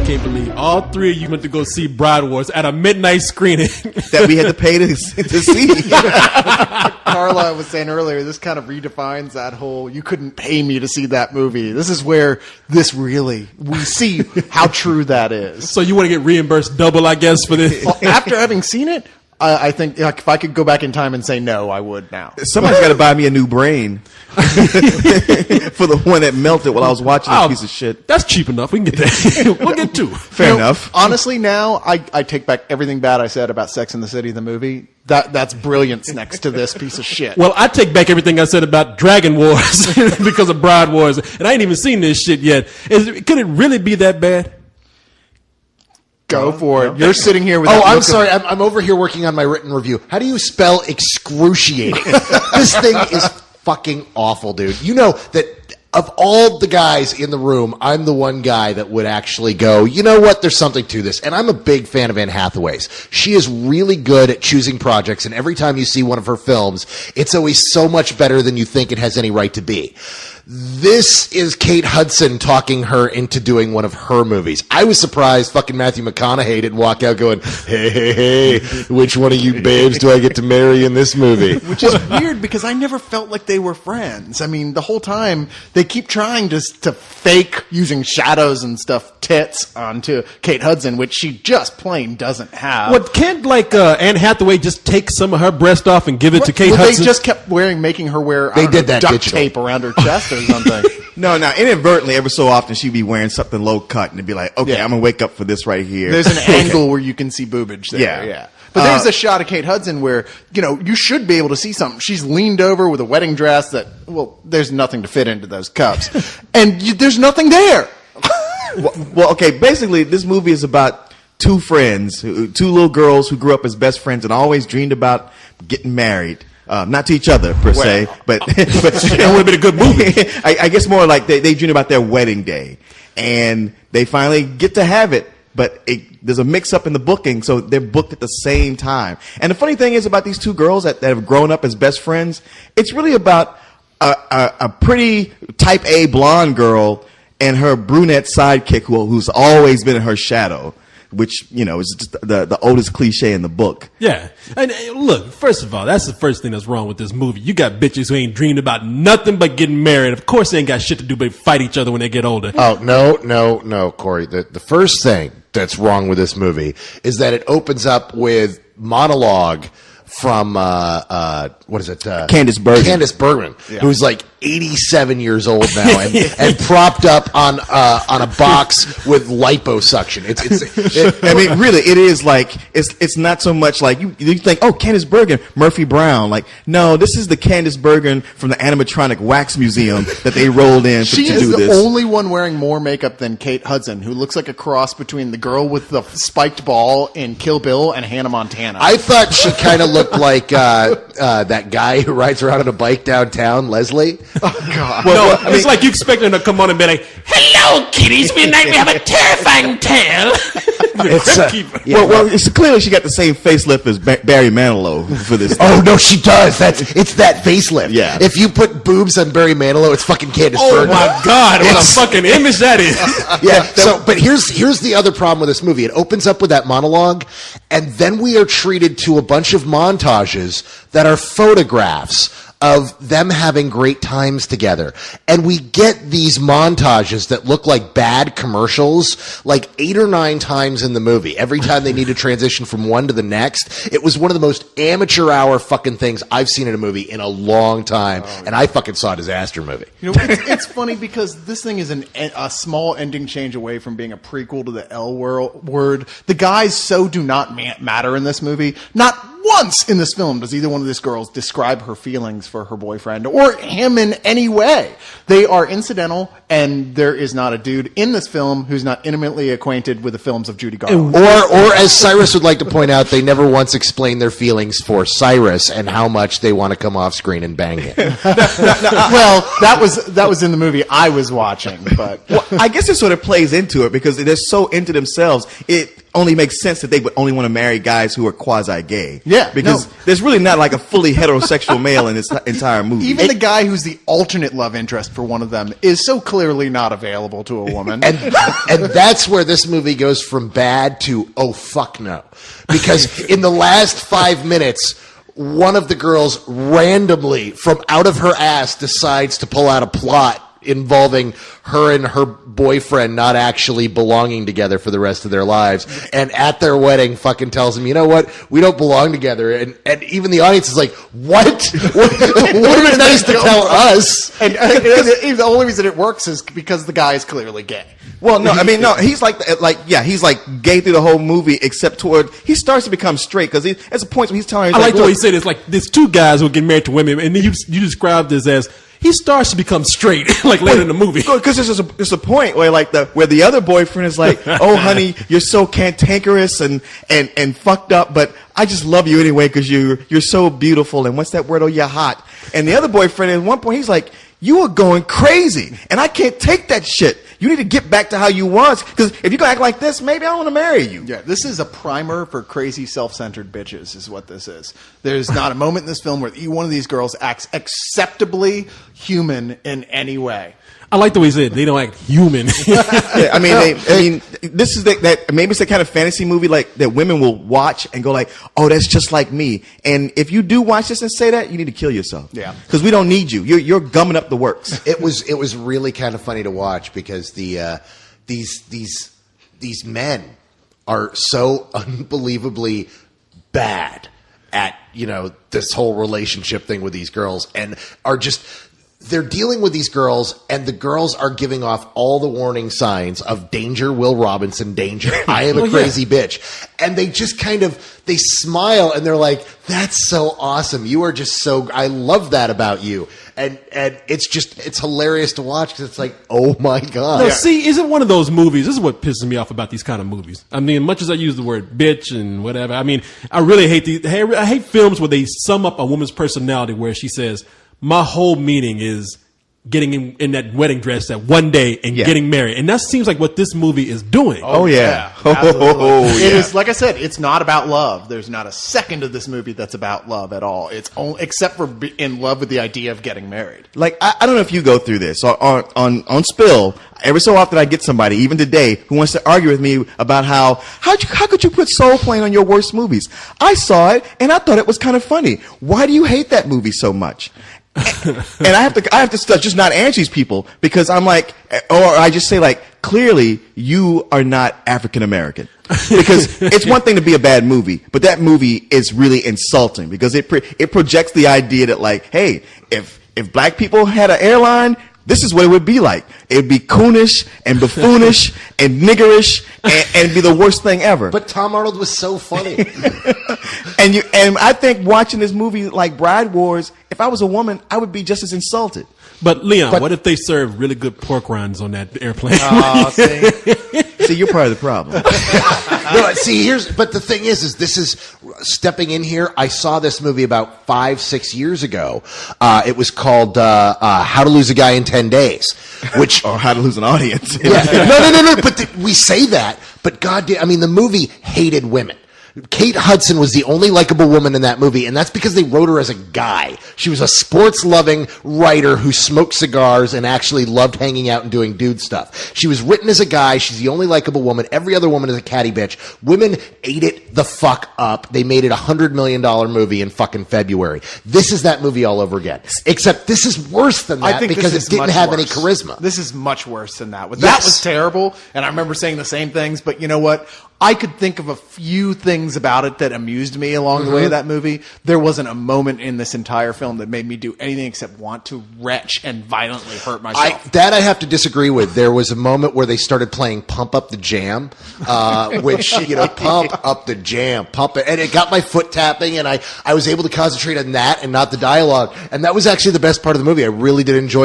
can't believe all three of you went to go see Bride Wars at a midnight screening that we had to pay to see. Carlyle was saying earlier, this kind of redefines that whole, you couldn't pay me to see that movie. This is where we see how true that is. So you want to get reimbursed double, I guess, for this? Well, after having seen it, I think if I could go back in time and say no, I would now. Somebody's got to buy me a new brain for the one that melted while I was watching this piece of shit. That's cheap enough. We can get that. We'll get two. Fair enough. Honestly, now I take back everything bad I said about Sex and the City, the movie. That's brilliance next to this piece of shit. Well, I take back everything I said about Dragon Wars because of Bride Wars, and I ain't even seen this shit yet. Could it really be that bad? Go for it. You're sitting here with. Oh, I'm sorry. I'm over here working on my written review. How do you spell excruciating? This thing is fucking awful, dude. You know that of all the guys in the room, I'm the one guy that would actually go, you know what, there's something to this. And I'm a big fan of Anne Hathaway's. She is really good at choosing projects, and every time you see one of her films, it's always so much better than you think it has any right to be. This is Kate Hudson talking her into doing one of her movies. I was surprised fucking Matthew McConaughey didn't walk out going, hey, which one of you babes do I get to marry in this movie? Which is weird because I never felt like they were friends. I mean, the whole time they keep trying to fake using shadows and stuff tits onto Kate Hudson, which she just plain doesn't have. Well, can't Anne Hathaway just take some of her breast off and give it to Kate Hudson? They just kept making her wear duct tape around her chest or something. No, inadvertently, every so often she'd be wearing something low cut and it'd be like, okay, I'm gonna wake up for this right here. There's an angle where you can see boobage there. Yeah. But there's a shot of Kate Hudson where, you should be able to see something. She's leaned over with a wedding dress that, there's nothing to fit into those cups. And there's nothing there. Well, okay, basically, this movie is about two friends, two little girls who grew up as best friends and always dreamed about getting married. Not to each other, per se, but it would have been a good movie. I guess more like they dream about their wedding day. And they finally get to have it, but there's a mix-up in the booking, so they're booked at the same time. And the funny thing is about these two girls that have grown up as best friends, it's really about a pretty type A blonde girl and her brunette sidekick who's always been in her shadow. Which, is just the oldest cliche in the book. Yeah. And look, first of all, that's the first thing that's wrong with this movie. You got bitches who ain't dreamed about nothing but getting married. Of course they ain't got shit to do but fight each other when they get older. Oh, no, Corey. The first thing that's wrong with this movie is that it opens up with monologue from, what is it? Candice Bergen. Candice Bergen, who's like 87 years old now and propped up on a box with liposuction. I mean, really, it is like, it's not so much like, you think, oh, Candice Bergen, Murphy Brown. Like, no, this is the Candice Bergen from the animatronic wax museum that they rolled in to do this. She is the only one wearing more makeup than Kate Hudson, who looks like a cross between the girl with the spiked ball in Kill Bill and Hannah Montana. I thought she kind of looked like that guy who rides around on a bike downtown, Leslie. Oh, God. Well, I mean, it's like you expect her to come on and be like, hello, kiddies. Tonight we have a terrifying tale. It's clearly she got the same facelift as Barry Manilow for this. Oh, no, she does. It's that facelift. Yeah. If you put boobs on Barry Manilow, it's fucking Candice Oh, Bergen. my God. What a fucking image that is. Yeah. But here's the other problem with this movie. It opens up with that monologue, and then we are treated to a bunch of montages that are photographs of them having great times together. And we get these montages that look like bad commercials like 8 or 9 times in the movie. Every time they need to transition from one to the next. It was one of the most amateur hour fucking things I've seen in a movie in a long time. And I fucking saw a disaster movie. It's funny because this thing is a small ending change away from being a prequel to the L word. The guys so do not matter in this movie. Not once in this film does either one of these girls describe her feelings for her boyfriend or him in any way. They are incidental, and there is not a dude in this film who's not intimately acquainted with the films of Judy Garland. Or as Cyrus would like to point out, they never once explained their feelings for Cyrus and how much they want to come off screen and bang him. Well, that was in the movie I was watching, but I guess it sort of plays into it because they're so into themselves. only makes sense that they would only want to marry guys who are quasi-gay. Yeah, because no. there's really not like a fully heterosexual male in this entire movie. Even the guy who's the alternate love interest for one of them is so clearly not available to a woman. And that's where this movie goes from bad to, oh, fuck no. Because in the last 5 minutes, one of the girls randomly, from out of her ass, decides to pull out a plot involving her and her boyfriend not actually belonging together for the rest of their lives. And at their wedding fucking tells them, you know what? We don't belong together. And even the audience is like, what? What are it nice to tell us? And the only reason it works is because the guy is clearly gay. Well, no, I mean, no, he's he's like gay through the whole movie, except he starts to become straight, because there's a point where he's telling her, I like the way he said it's like there's two guys who get married to women, and then you described this as he starts to become straight, like later in the movie. Because there's a point where where the other boyfriend is like, oh honey, you're so cantankerous and fucked up, but I just love you anyway because you're so beautiful, and what's that word? Oh, you're hot. And the other boyfriend at one point he's like, you are going crazy, and I can't take that shit. You need to get back to how you was, because if you're going to act like this, maybe I don't want to marry you. Yeah, this is a primer for crazy self-centered bitches is what this is. There's not a moment in this film where one of these girls acts acceptably human in any way. I like the way he said they don't act human. Yeah, I mean, this is that maybe it's the kind of fantasy movie like that women will watch and go like, oh, that's just like me. And if you do watch this and say that, you need to kill yourself. Yeah, because we don't need you. You're gumming up the works. It was really kind of funny to watch because these men are so unbelievably bad at this whole relationship thing with these girls, and are just. They're dealing with these girls, and the girls are giving off all the warning signs of danger, Will Robinson, danger. I am a crazy bitch. And they just they smile, and they're like, that's so awesome. You are just so, I love that about you. And it's hilarious to watch because it's like, oh my God. No, see, is it one of those movies? This is what pisses me off about these kind of movies. I mean, much as I use the word bitch and whatever, I mean, I really hate I hate films where they sum up a woman's personality where she says, my whole meaning is getting in that wedding dress that one day and getting married. And that seems like what this movie is doing. Oh, yeah. It is, like I said, it's not about love. There's not a second of this movie that's about love at all. It's only, except for in love with the idea of getting married. Like, I don't know if you go through this. On Spill, every so often I get somebody, even today, who wants to argue with me about how could you put Soul Plane on your worst movies? I saw it, and I thought it was kind of funny. Why do you hate that movie so much? And I have to just not answer these people, because I'm like, or I just say like, clearly you are not African American, because it's one thing to be a bad movie, but that movie is really insulting because it projects the idea that like, hey, if black people had an airline, this is what it would be like. It would be coonish and buffoonish and niggerish and be the worst thing ever. But Tom Arnold was so funny. And I think watching this movie like Bride Wars, if I was a woman, I would be just as insulted. But Leon, what if they serve really good pork rinds on that airplane? Oh, see, you're part of the problem. No, see, but the thing is this is stepping in here. I saw this movie about 5-6 years ago. It was called How to Lose a Guy in 10 Days, which or How to Lose an Audience. Yeah. No. But we say that, but goddamn, I mean, the movie hated women. Kate Hudson was the only likable woman in that movie, and that's because they wrote her as a guy. She was a sports-loving writer who smoked cigars and actually loved hanging out and doing dude stuff. She was written as a guy. She's the only likable woman. Every other woman is a catty bitch. Women ate it the fuck up. They made it a $100 million movie in fucking February. This is that movie all over again. Except this is worse than that because it didn't have any charisma. This is much worse than that. That was terrible, and I remember saying the same things, but you know what? I could think of a few things about it that amused me along the way of that movie. There wasn't a moment in this entire film that made me do anything except want to retch and violently hurt myself. I have to disagree with. There was a moment where they started playing Pump Up the Jam, which, pump up the jam, pump it. And it got my foot tapping, and I was able to concentrate on that and not the dialogue. And that was actually the best part of the movie. I really did enjoy